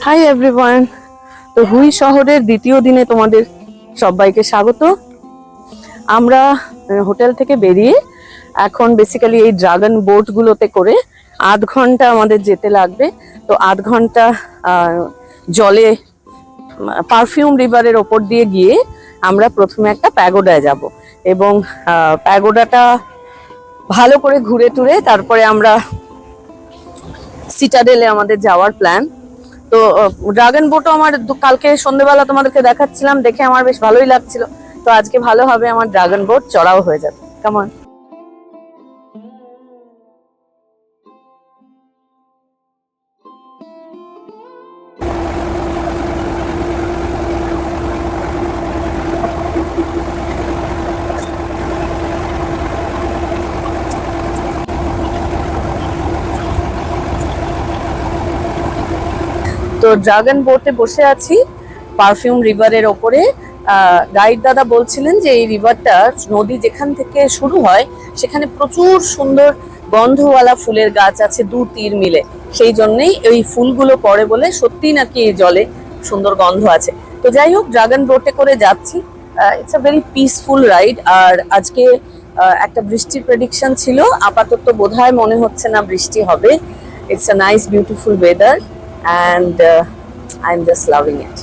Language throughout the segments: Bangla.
Hi everyone. তো হুই শহরের দ্বিতীয় দিনে তোমাদের সবাইকে স্বাগত। আমরা হোটেল থেকে বেরিয়ে এখন বেসিক্যালি এই ড্রাগন বোট গুলোতে করে 8 ঘন্টা আমাদের যেতে লাগবে। তো 8 ঘন্টা জলে পারফিউম রিভারের ওপর দিয়ে গিয়ে আমরা প্রথমে একটা প্যাগোডায় যাব এবং প্যাগোডাটা ভালো করে ঘুরে টুরে তারপরে আমরা সিটাডেলে আমাদের যাওয়ার প্ল্যান। তো ড্রাগন বোটও আমার কালকে সন্ধ্যেবেলা তোমাদেরকে দেখাচ্ছিলাম, দেখে আমার বেশ ভালোই লাগছিল। তো আজকে ভালো হবে, আমার ড্রাগন বোট চড়াও হয়ে যাবে। কেমন? তো ড্রাগন বোটে বসে আছি পারফিউম রিভারের ওপরে। গাইড দাদা বলছিলেন যে এই রিভারটা, নদী যেখান থেকে শুরু হয় সেখানে প্রচুর সুন্দর গন্ধওয়ালা ফুলের গাছ আছে 2 তীর মিলে, সেই জন্যই এই ফুলগুলো পড়ে বলে সত্যি নাকি এই জলে সুন্দর গন্ধ আছে। তো যাই হোক, ড্রাগন বোটে করে যাচ্ছি। It's a very peaceful ride. আর আজকে একটা বৃষ্টির প্রেডিকশন ছিল, আপাতত বোধহয় মনে হচ্ছে না বৃষ্টি হবে। It's a nice beautiful weather and I'm just loving it.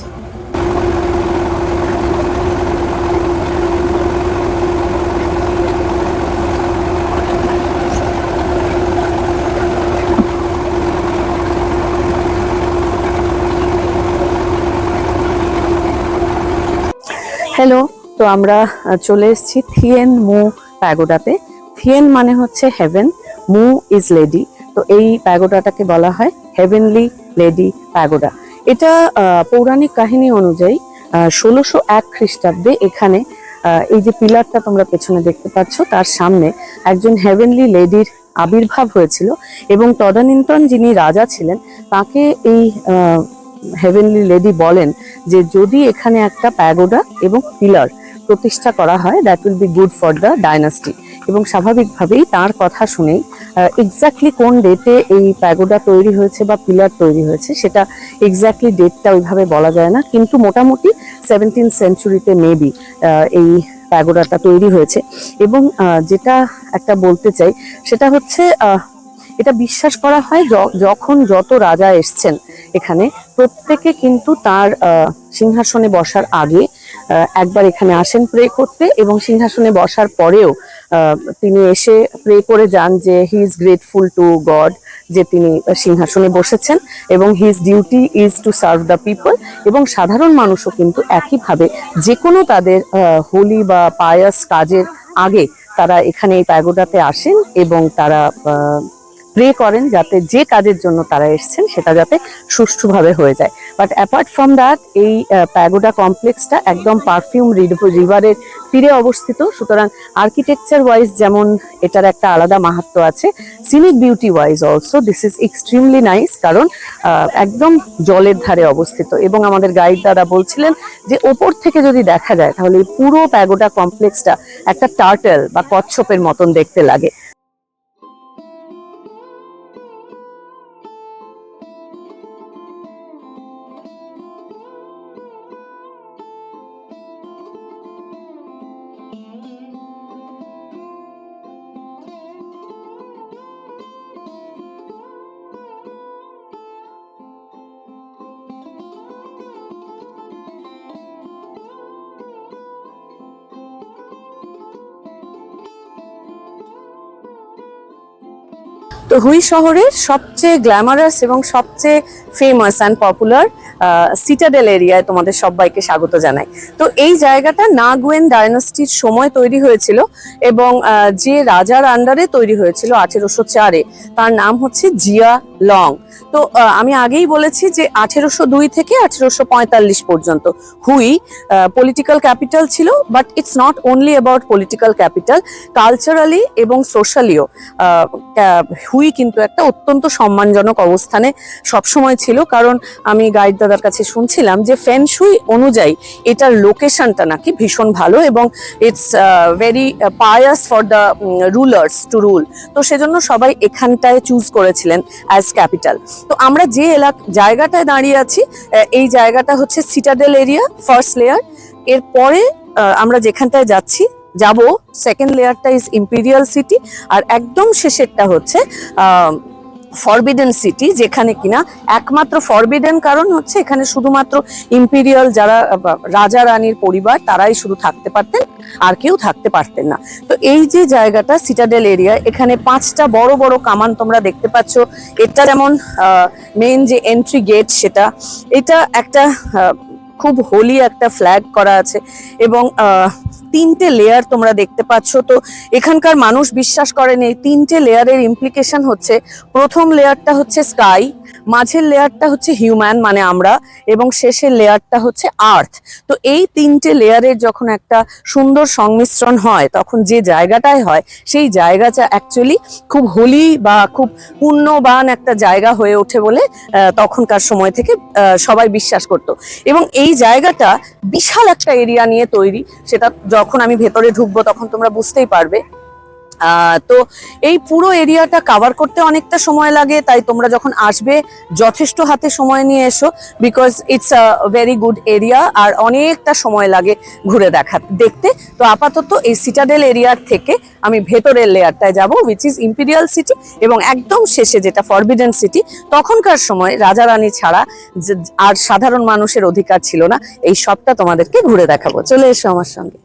Hello, তো আমরা চলে এসেছি থিয়েন মু প্যাগোডাতে। থিয়েন মানে হচ্ছে হেভেন, মু ইজ লেডি। তো এই প্যাগোডাটাকে বলা হয় হেভেনলি লেডি প্যাগোডা। এটা পৌরাণিক কাহিনী অনুযায়ী 1601 খ্রিস্টাব্দে এখানে এই যে পিলারটা তোমরা পেছনে দেখতে পাচ্ছ তার সামনে একজন হেভেনলি লেডির আবির্ভাব হয়েছিল এবং তদানীন্তন যিনি রাজা ছিলেন তাকে এই হেভেনলি লেডি বলেন যে যদি এখানে একটা প্যাগোডা এবং পিলার প্রতিষ্ঠা করা হয়, that will be good for the dynasty. এবং স্বাভাবিকভাবেই তার কথা শুনেই এক্স্যাক্টলি কোন ডেটে এই প্যাগোডা তৈরি হয়েছে বা পিলার তৈরি হয়েছে সেটা এক্স্যাক্টলি ডেটটা ওইভাবে বলা যায় না, কিন্তু মোটামুটি 17th সেঞ্চুরিতে মেবি এই প্যাগোডাটা তৈরি হয়েছে। এবং যেটা একটা বলতে চাই সেটা হচ্ছে এটা বিশ্বাস করা হয় যখন যত রাজা এসছেন এখানে প্রত্যেকে কিন্তু তার সিংহাসনে বসার আগে একবার এখানে আসেন প্রে করতে, এবং সিংহাসনে বসার পরেও তিনি এসে প্রে করে যান যে he is grateful to god যে তিনি সিংহাসনে বসেছেন এবং his duty is to serve the people. এবং সাধারণ মানুষও কিন্তু একইভাবে যে কোনো তাদের হোলি বা পায়াস কাজের আগে তারা এখানে এই প্যাগোডাতে আসেন এবং তারা প্রে করেন যাতে যে কাজের জন্য তারা এসেছেন সেটা যাতে সুষ্ঠুভাবে হয়ে যায়। বাট অ্যাপার্ট ফ্রম দ্যাট এই প্যাগোডা কমপ্লেক্সটা একদম পারফিউম রিভারের তীরে অবস্থিত, সুতরাং আর্কিটেকচার ওয়াইজ যেমন এটার একটা আলাদা মাহাত্ম্য আছে, scenic beauty wise also this is extremely nice, কারণ একদম জলের ধারে অবস্থিত। এবং আমাদের গাইড দাদা বলছিলেন যে ওপর থেকে যদি দেখা যায় তাহলে পুরো প্যাগোডা কমপ্লেক্সটা একটা টার্টল বা কচ্ছপের মতন দেখতে লাগে। তো হুই শহরের সবচেয়ে গ্ল্যামারাস এবং সবচেয়ে ফেমাস অ্যান্ড পপুলার সিটাডেল এরিয়ায় তোমাদের সবাইকে স্বাগত জানাই। তো এই জায়গাটা নাগুয়েন ডাইনাস্টির সময় তৈরি হয়েছিল এবং যে রাজার আন্ডারে তৈরি হয়েছিল 1804-এ, তার নাম হচ্ছে জিয়া লং। তো আমি আগেই বলেছি যে 1802 থেকে 1845 পর্যন্ত হুই পলিটিক্যাল ক্যাপিটাল ছিল, but it's not only about political capital, culturally এবং সোশ্যালিও হুই কিন্তু একটা অত্যন্ত সম্মানজনক অবস্থানে সবসময় ছিল। কারণ আমি গাইড দাদার কাছে শুনছিলাম যে ফেনশুই অনুযায়ী এটার লোকেশনটা নাকি ভীষণ ভালো এবং it's very pious for the rulers to rule. তো সেজন্য সবাই এখানটায় চুজ করেছিলেন অ্যাজ ক্যাপিটাল। তো আমরা যে জায়গাটায় দাঁড়িয়ে আছি, এই জায়গাটা হচ্ছে সিটাডেল এরিয়া, ফার্স্ট লেয়ার। এরপরে আমরা যেখানটায় যাব, সেকেন্ড লেয়ারটা ইজ ইম্পিরিয়াল সিটি, আর একদম শেষেরটা হচ্ছে ফরবিডেন সিটি, যেখানে কিনা একমাত্র ফরবিডেন কারণ হচ্ছে এখানে শুধুমাত্র ইম্পিরিয়াল যারা রাজা রানীর পরিবার তারাই শুধু থাকতে পারতেন, আর কেউ থাকতে পারতেন না। তো এই যে জায়গাটা সিটাডেল এরিয়া, এখানে 5টা বড় বড় কামান তোমরা দেখতে পাচ্ছ। এটা যেমন মেইন যে এন্ট্রি গেট, এটা একটা খুব হোলি একটা ফ্ল্যাগ করা আছে, এবং 3টে লেয়ার তোমরা দেখতে পাচ্ছ। তো এখানকার মানুষ বিশ্বাস করেন এই 3টে লেয়ারের ইমপ্লিকেশন হচ্ছে, প্রথম লেয়ারটা হচ্ছে স্কাই, মাঝের লেয়ারটা হচ্ছে হিউম্যান মানে আমরা, এবং শেষের লেয়ারটা হচ্ছে আর্থ। তো এই 3টে লেয়ারের যখন একটা সুন্দর সংমিশ্রণ হয়, তখন যে জায়গাটায় হয় সেই জায়গাটা অ্যাকচুয়ালি খুব হোলি বা খুব পুণ্যবান একটা জায়গা হয়ে ওঠে বলে তখনকার সময় থেকে সবাই বিশ্বাস করত। এবং এই জায়গাটা বিশাল একটা এরিয়া নিয়ে তৈরি, সেটা যখন আমি ভেতরে ঢুকবো তখন তোমরা বুঝতেই পারবে। তো এই পুরো এরিয়াটা কভার করতে অনেকটা সময় লাগে, তাই তোমরা যখন আসবে যথেষ্ট হাতে সময় নিয়ে এসো, because it's a very good area, আর অনেকটা সময় লাগে ঘুরে দেখতে। তো আপাতত এই সিটাডেল এরিয়ার থেকে আমি ভেতরের লেয়ারটায় যাব, উইচ ইজ ইম্পিরিয়াল সিটি, এবং একদম শেষে যেটা ফরবিডেন সিটি। তখনকার সময় রাজা রানী ছাড়া আর সাধারণ মানুষের অধিকার ছিল না। এই সবটা তোমাদেরকে ঘুরে দেখাবো, চলে এসো আমার সঙ্গে।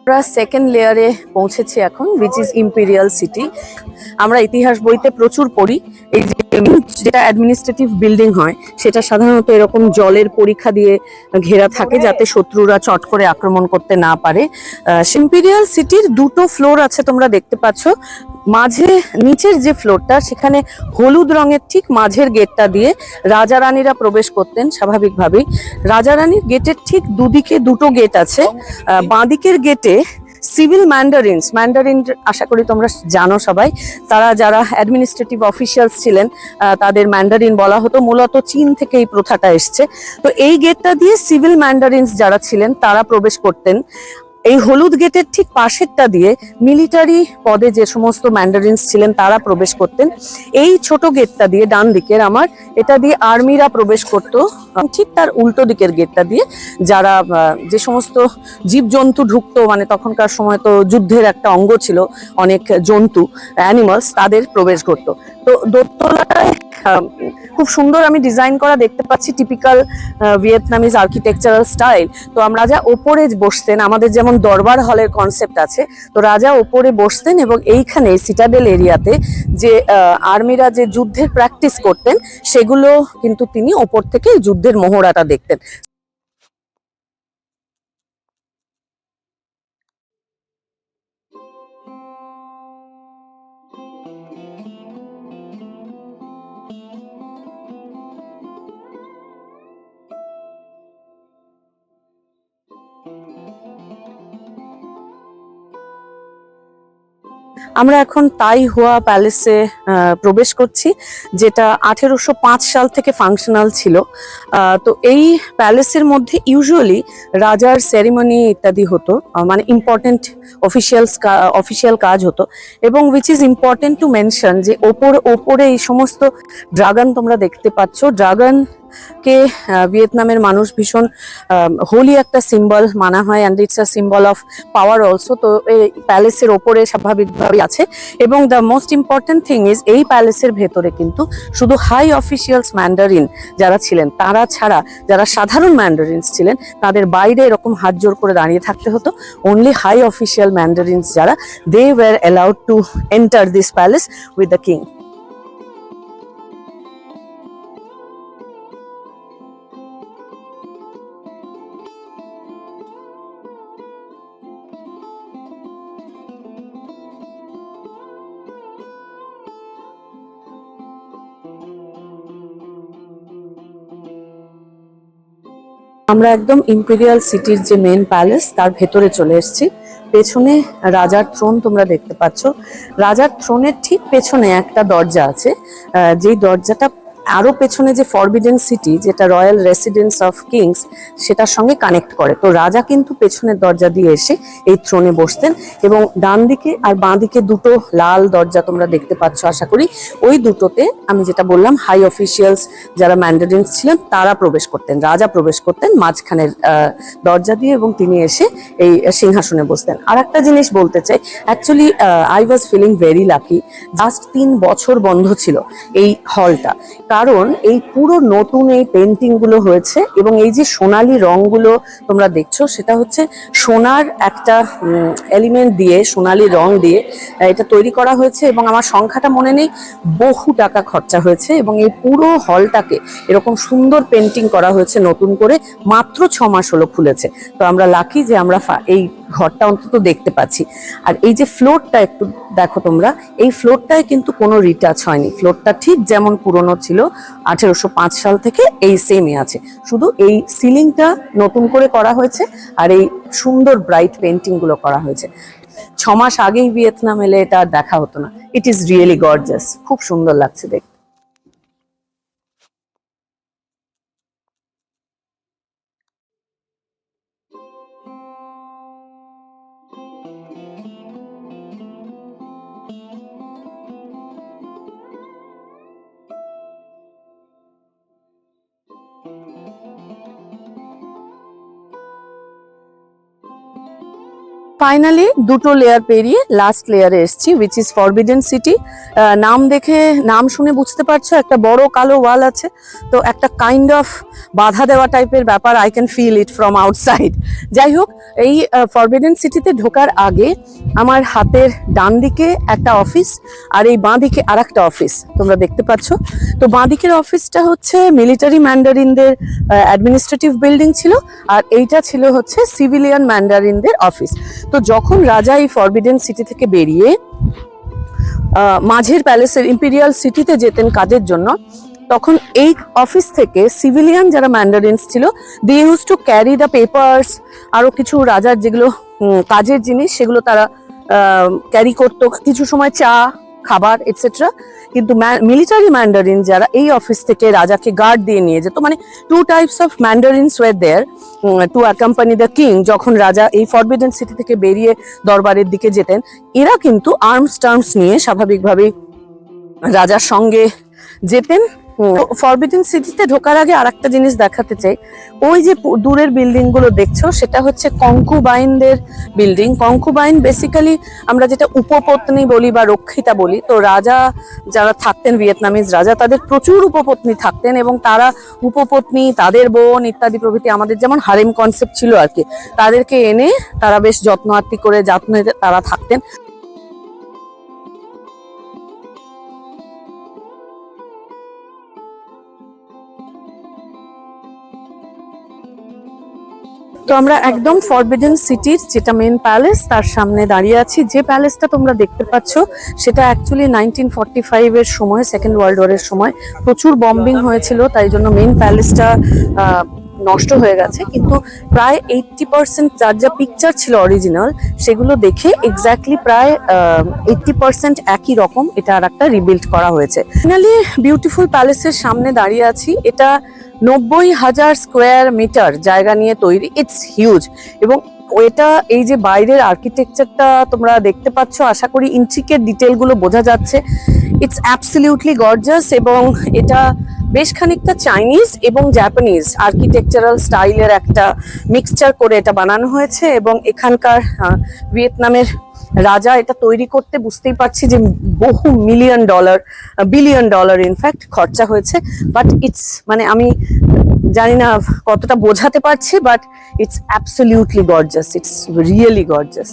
আমরা সেকেন্ড লেয়ারে পৌঁছেছি এখন, উইচ ইজ ইম্পিরিয়াল সিটি। আমরা ইতিহাস বইতে প্রচুর পড়ি, এই যেটা অ্যাডমিনিস্ট্রেটিভ বিল্ডিং হয় সেটা সাধারণত এরকম জলের পরীক্ষা দিয়ে ঘেরা থাকে, যাতে শত্রুরা চট করে আক্রমণ করতে না পারে। ইম্পিরিয়াল সিটির 2টো ফ্লোর আছে তোমরা দেখতে পাচ্ছ। মাঝে নিচের যে ফ্লোরটা, সেখানে হলুদ রঙের ঠিক মাঝের গেটটা দিয়ে রাজা রানীরা প্রবেশ করতেন স্বাভাবিকভাবেই। রাজা রানীর গেটের ঠিক দুদিকে 2টো গেট আছে। বাঁদিকের গেটে সিভিল ম্যান্ডারিন আশা করি তোমরা জানো সবাই, তারা যারা অ্যাডমিনিস্ট্রেটিভ অফিসিয়ালস ছিলেন তাদের ম্যান্ডারিন বলা হতো। মূলত চীন থেকে এই প্রথাটা এসছে। তো এই গেটটা দিয়ে সিভিল ম্যান্ডারিনস যারা ছিলেন তারা প্রবেশ করতেন। এই হলুদ গেটের ঠিক পাশেরটা দিয়ে মিলিটারি পদে যে সমস্ত ম্যান্ডারিনস ছিলেন তারা প্রবেশ করতেন। এই ছোট গেটটা দিয়ে, ডান দিকের আমার, এটা দিয়ে আর্মিরা প্রবেশ করতো। ঠিক তার উল্টো দিকের গেটটা দিয়ে যারা যে সমস্ত জীবজন্তু ঢুকতো, মানে তখনকার সময় তো যুদ্ধের একটা অঙ্গ ছিল, অনেক জন্তু, অ্যানিমালস, তাদের প্রবেশ করতো। তো দোতলাটায় খুব সুন্দর আমি ডিজাইন করা দেখতে পাচ্ছি, টিপিক্যাল ভিয়েতনামিজ আর্কিটেকচারাল স্টাইল। তো রাজা ওপরে বসতেন, আমাদের যেমন দরবার হলের কনসেপ্ট আছে, তো রাজা ওপরে বসতেন, এবং এইখানে সিটাডেল এরিয়াতে যে আর্মিরা যে যুদ্ধের প্র্যাকটিস করতেন সেগুলো কিন্তু তিনি ওপর থেকে যুদ্ধের মহড়াটা দেখতেন। আমরা এখন তাই হুয়া প্যালেসে প্রবেশ করছি, যেটা 1805 সাল থেকে ফাংশনাল ছিল। তো এই প্যালেসের মধ্যে ইউজুয়ালি রাজার সেরিমনি ইত্যাদি হতো, মানে ইম্পর্টেন্ট অফিসিয়াল কাজ হতো। এবং which is important to mention যে ওপরে এই সমস্ত ড্রাগন তোমরা দেখতে পাচ্ছ। ড্রাগন কে ভিয়েতনামের মানুষ ভীষণ হোলি একটা সিম্বল মানা হয়, and it's a symbol of power also. তো এই প্যালেসের ওপরে স্বাভাবিকভাবে আছে। এবং the most important thing is এই প্যালেসের ভেতরে কিন্তু শুধু হাই অফিসিয়ালস ম্যান্ডারিন যারা ছিলেন তারা ছাড়া যারা সাধারণ ম্যান্ডারিনস ছিলেন তাদের বাইরে এরকম হাত জোর করে দাঁড়িয়ে থাকতে হতো। অনলি হাই অফিসিয়াল ম্যান্ডারিনস যারা, they were allowed to enter this palace with the king. আমরা একদম ইম্পেরিয়াল সিটির যে মেন প্যালেস তার ভেতরে চলে এসেছি। পেছনে রাজার থ্রোন তোমরা দেখতে পাচ্ছ। রাজার থ্রোনের ঠিক পেছনে একটা দরজা আছে, যেই দরজাটা আরো পেছনে যে ফরবিডেন সিটি, যেটা রয়্যাল রেসিডেন্স অফ কিংস, সেটার সঙ্গে কানেক্ট করে। তো রাজা কিন্তু পেছনের দরজা দিয়ে এসে এই থ্রোনে বসতেন, এবং ডান দিকে আর বাঁ দিকে দুটো লাল দরজা তোমরা দেখতে পাচ্ছ আশা করি। ওই দুটোতে আমি যেটা বললাম, হাই অফিসিয়ালস যারা ম্যান্ডারিনস ছিলেন তারা প্রবেশ করতেন, রাজা প্রবেশ করতেন মাঝখানের দরজা দিয়ে, এবং তিনি এসে এই সিংহাসনে বসতেন। আর একটা জিনিস বলতে চাই, actually I was feeling very lucky. Just 3 বছর বন্ধ ছিল এই হলটা, কারণ এই পুরো নতুন এই পেন্টিং গুলো হয়েছে, এবং এই যে সোনালী রংগুলো তোমরা দেখছো, সেটা হচ্ছে সোনার একটা এলিমেন্ট দিয়ে, সোনালী রং দিয়ে এটা তৈরি করা হয়েছে। এবং আমার সংখ্যাটা মনে নেই, বহু টাকা খরচা হয়েছে, এবং এই পুরো হলটাকে এরকম সুন্দর পেন্টিং করা হয়েছে নতুন করে। মাত্র 6 মাস হলো খুলেছে। তো আমরা লাকি যে আমরা এই ঘরটা অন্তত দেখতে পাচ্ছি। আর এই যে ফ্লোরটা একটু দেখো তোমরা, এই ফ্লোরটায় কিন্তু কোনো রিটাচ হয়নি। ফ্লোরটা ঠিক যেমন পুরনো ছিল 1805 সাল থেকে এই সেমই আছে, শুধু এই সিলিংটা নতুন করে করা হয়েছে আর এই সুন্দর ব্রাইট পেন্টিং গুলো করা হয়েছে। 6 মাস আগেই ভিয়েতনাম এলে এটা আর দেখা হতো না। ইট ইজ রিয়েলি গর্জাস, খুব সুন্দর লাগছে দেখতে। ফাইনালি দুটো লেয়ার পেরিয়ে লাস্ট লেয়ারে এসেছি, উইচ ইজ ফরবিডেন সিটি। নাম দেখে, নাম শুনে বুঝতে পারছো একটা বড় কালো ওয়াল আছে, তো একটা কাইন্ড অফ বাধা দেওয়া টাইপের ব্যাপার। I can feel it from outside. যাই হোক, এই ফরবিডেন সিটিতে ঢোকার আগে আমার হাতের ডান দিকে একটা অফিস, আর এই বাঁ দিকে আর একটা অফিস তোমরা দেখতে পাচ্ছ। তো বাঁ দিকের অফিসটা হচ্ছে মিলিটারি ম্যান্ডারিনদের অ্যাডমিনিস্ট্রেটিভ বিল্ডিং ছিল, আর এইটা ছিল হচ্ছে সিভিলিয়ান ম্যান্ডারিনদের অফিস। তো যখন রাজা এই ফরবিডেন সিটি থেকে বেরিয়ে মাঝের প্যালেসের ইম্পেরিয়াল সিটিতে যেতেন কাজের জন্য, তখন এই অফিস থেকে সিভিলিয়ান যারা ম্যান্ডারিনস ছিল, they use to carry the papers, আরো কিছু রাজার যেগুলো কাজের জিনিস সেগুলো তারা ক্যারি করতো, কিছু সময় চা, খাবার এটসেট্রা। কিন্তু মিলিটারি ম্যান্ডারিন যারা এই অফিস থেকে রাজাকে গার্ড দিয়ে নিয়ে যেত, মানে 2 types of mandarins were there to accompany the king. যখন রাজা এই ফরবিডেন সিটি থেকে বেরিয়ে দরবারের দিকে যেতেন, এরা কিন্তু আর্মস টার্মস নিয়ে স্বাভাবিকভাবেই রাজার সঙ্গে যেতেন। ফরবিডেন সিটিতে ঢোকার আগে আর একটা জিনিস দেখাতে চাই। ওই যে দূরের বিল্ডিং গুলো দেখছো, সেটা হচ্ছে কঙ্কুবাইনদের বিল্ডিং। কঙ্কুবাইন বেসিক্যালি আমরা যেটা উপপত্নী বলি বা রক্ষিতা বলি। তো রাজা যারা থাকতেন, ভিয়েতনামিজ রাজা, তাদের প্রচুর উপপত্নী থাকতেন, এবং তারা উপপত্নী, তাদের বোন ইত্যাদি প্রভৃতি, আমাদের যেমন হারেম কনসেপ্ট ছিল আর কি, তাদেরকে এনে তারা বেশ যত্ন আত্তি করে যত্নে তারা থাকতেন। তো আমরা একদম ফরবিডেন সিটির যেটা মেন প্যালেস তার সামনে দাঁড়িয়ে আছি। যে প্যালেসটা তোমরা দেখতে পাচ্ছ সেটা অ্যাকচুয়ালি 1945 এর সময়, সেকেন্ড ওয়ার্ল্ড ওয়ারের সময় প্রচুর বম্বিং হয়েছিল, তাই জন্য মেন প্যালেসটা নষ্ট হয়ে গেছে। কিন্তু প্রায় 80% যার যা পিকচার ছিল অরিজিনাল, সেগুলো দেখে এক্স্যাক্টলি প্রায় 80% একই রকম এটা আর একটা রিবিল্ড করা হয়েছে। ফাইনালি বিউটিফুল প্যালেসের সামনে দাঁড়িয়ে আছি। এটা 90,000 স্কোয়ার মিটার জায়গা নিয়ে তৈরি, ইটস হিউজ। এবং এটা এই যে বাইরের আর্কিটেকচারটা তোমরা দেখতে পাচ্ছ, আশা করি ইন্ট্রিকেট ডিটেল গুলো বোঝা যাচ্ছে। ইটস অ্যাবসলিউটলি গর্জাস, এবং এটা বেশ খানিকটা চাইনিজ এবং জাপানিজ আর্কিটেকচারাল স্টাইলের একটা মিক্সচার করে এটা বানানো হয়েছে। এবং এখানকার ভিয়েতনামের রাজা এটা তৈরি করতে, বুঝতেই পারছি যে বহু $1,000,000 $1,000,000,000 ইনফ্যাক্ট খরচা হয়েছে। বাট ইটস, মানে আমি জানি না কতটা বোঝাতে পারছি, but it's absolutely gorgeous, it's really gorgeous.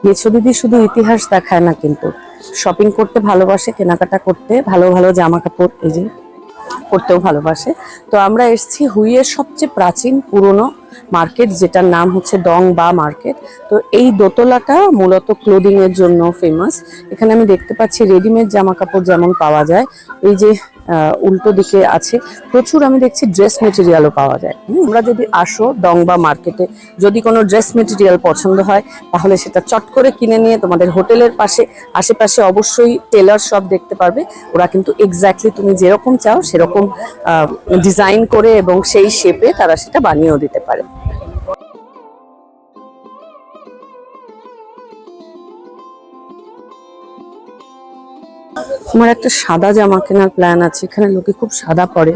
গেছো দিদি শুধু ইতিহাস দেখায় না, কিন্তু শপিং করতে ভালোবাসে, কেনাকাটা করতে, ভালো ভালো জামা কাপড় এই যে করতেও ভালোবাসে। তো আমরা এসেছি হুইয়ের সবচেয়ে প্রাচীন পুরনো মার্কেট, যেটার নাম হচ্ছে ডং বা মার্কেট। তো এই দোতলাটা মূলত ক্লোদিং এর জন্য ফেমাস। এখানে আমি দেখতে পাচ্ছি রেডিমেড জামা কাপড় যেমন পাওয়া যায়, এই যে উল্টো দিকে আছে প্রচুর আমি দেখছি ড্রেস মেটেরিয়ালও পাওয়া যায়। তোমরা যদি আসো ডং বা মার্কেটে, যদি কোনো ড্রেস মেটেরিয়াল পছন্দ হয় তাহলে সেটা চট করে কিনে নিয়ে তোমাদের হোটেলের পাশে আশেপাশে অবশ্যই টেলার শপ দেখতে পারবে। ওরা কিন্তু এক্স্যাক্টলি তুমি যেরকম চাও সেরকম ডিজাইন করে এবং সেই শেপে তারা সেটা বানিয়েও দিতে পারে। আমার একটা সাদা জামা কেনার প্ল্যান আছে, এখানে লোকে খুব সাদা পরে।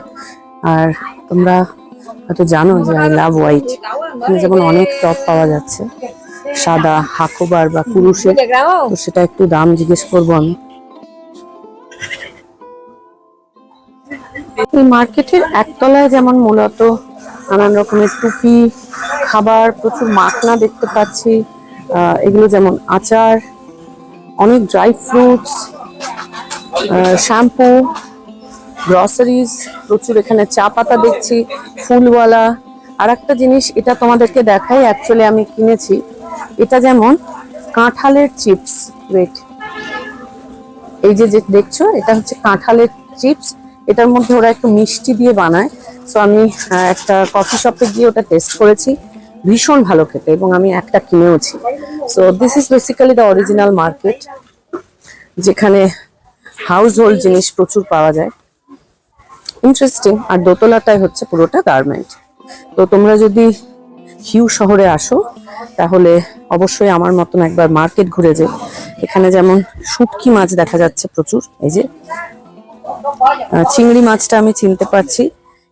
আর তোমরা হয়তো জানো যে আই লাভ হোয়াইট, এখানে যেমন অনেক টপ পাওয়া যাচ্ছে সাদা হাকোবার বা কুরুশের, তো সেটা একটু দাম জিজ্ঞেস করবো আমি। এই মার্কেটের একতলায় যেমন মূলত নানান রকমের টুপি, খাবার, প্রচুর মাখনা দেখতে পাচ্ছি, এগুলো যেমন আচার, অনেক ড্রাই ফ্রুটস, শ্যাম্পু, গ্রসারিজ, প্রচুর এখানে চা পাতা দেখছি, ফুলওয়ালা। আর একটা জিনিস এটা তোমাদেরকে দেখাই, অ্যাকচুয়ালি আমি কিনেছি, এটা যেমন কাঁঠালের চিপস। ওয়েট, এই যে যে দেখছো এটা হচ্ছে কাঁঠালের চিপস, এটার মধ্যে ওরা একটু মিষ্টি দিয়ে বানায়। সো আমি একটা কফি শপে গিয়ে ওটা টেস্ট করেছি, ভীষণ ভালো খেতে, এবং আমি একটা কিনেওছি। So this is basically the original market, যেখানে হাউস হোল্ড জিনিস প্রচুর পাওয়া যায়, ইন্টারেস্টিং। আর দোতলাটাই হচ্ছে পুরোটা গার্মেন্ট। তো তোমরা যদি হিউ শহরে আসো তাহলে অবশ্যই আমার মতন একবার মার্কেট ঘুরে যে। এখানে যেমন শুটকি মাছ দেখা যাচ্ছে প্রচুর, এই যে চিংড়ি মাছটা আমি চিনতে পারছি,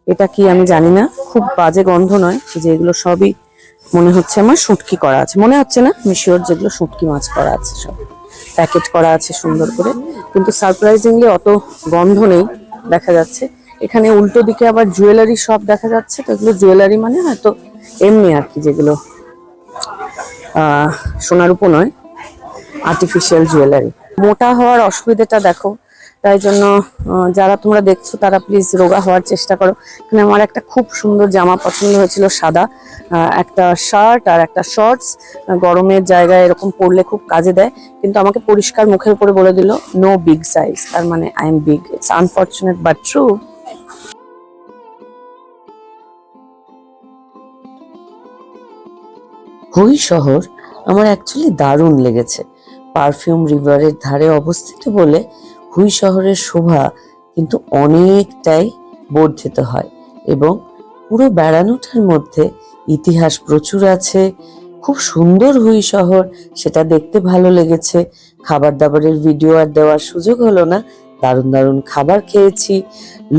এটা কি আমি জানি না, খুব বাজে গন্ধ নয়, যে এগুলো সবই মনে হচ্ছে আমার শুটকি করা আছে, মনে হচ্ছে না, আমি শিওর যেগুলো শুটকি মাছ করা আছে, সব প্যাকেট করা আছে সুন্দর করে, কিন্তু সারপ্রাইজিংলি অত গন্ধ নেই দেখা যাচ্ছে। এখানে উল্টো দিকে আবার জুয়েলারি শপ দেখা যাচ্ছে, তো এগুলো জুয়েলারি মানে হয়তো এমনি আর কি, যেগুলো সোনার উপর নয়, আর্টিফিশিয়াল জুয়েলারি। মোটা হওয়ার অসুবিধাটা দেখো, তাই জন্য যারা তোমরা দেখছো তারা প্লিজ রোগা হওয়ার চেষ্টা করো। এখানে আমার একটা খুব সুন্দর জামা পছন্দ হয়েছিল, সাদা একটা শার্ট আর একটা শর্টস, গরমের জায়গায় এরকম পরলে খুব কাজে দেয়, কিন্তু আমাকে পরিষ্কার মুখের উপরে বলে দিল নো বিগ সাইজ, তার মানে I am big. It's unfortunate but true. হুই শহর আমার অ্যাকচুয়ালি দারুণ লেগেছে। পারফিউম রিভারের ধারে অবস্থিত বলে হুই শহরের শোভা কিন্তু অনেকটাই বর্ধিত হয়, এবং পুরো বেড়ানোটার মধ্যে ইতিহাস প্রচুর আছে। খুব সুন্দর হুই শহর, সেটা দেখতে ভালো লেগেছে। খাবার দাবারের ভিডিও আর দেওয়ার সুযোগ হলো না, দারুণ দারুণ খাবার খেয়েছি,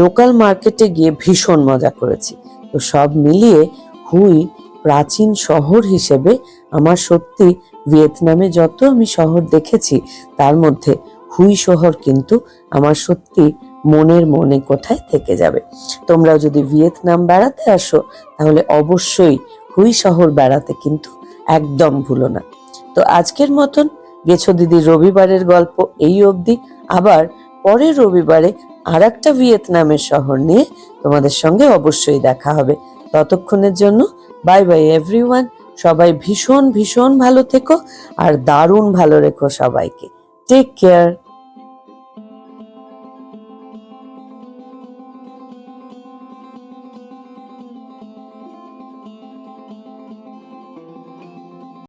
লোকাল মার্কেটে গিয়ে ভীষণ মজা করেছি। তো সব মিলিয়ে হুই প্রাচীন শহর হিসেবে আমার সত্যি ভিয়েতনামে যত আমি শহর দেখেছি তার মধ্যে হুই শহর কিন্তু আমার সত্যি মনে কোঠায় থেকে যাবে। তোমরাও যদি ভিয়েতনাম বেড়াতে আসো তাহলে অবশ্যই হুই শহর বেড়াতে কিন্তু একদম ভুলো না। তো আজকের মতন গেছো দিদির রবিবারের গল্প এই অবধি। আবার পরের রবিবারে আর একটা ভিয়েতনামের শহর নিয়ে তোমাদের সঙ্গে অবশ্যই দেখা হবে। ততক্ষণের জন্য বাই বাই এভরিওয়ান। সবাই ভীষণ ভীষণ ভালো থেকো আর দারুণ ভালো রেখো সবাইকে। Take care.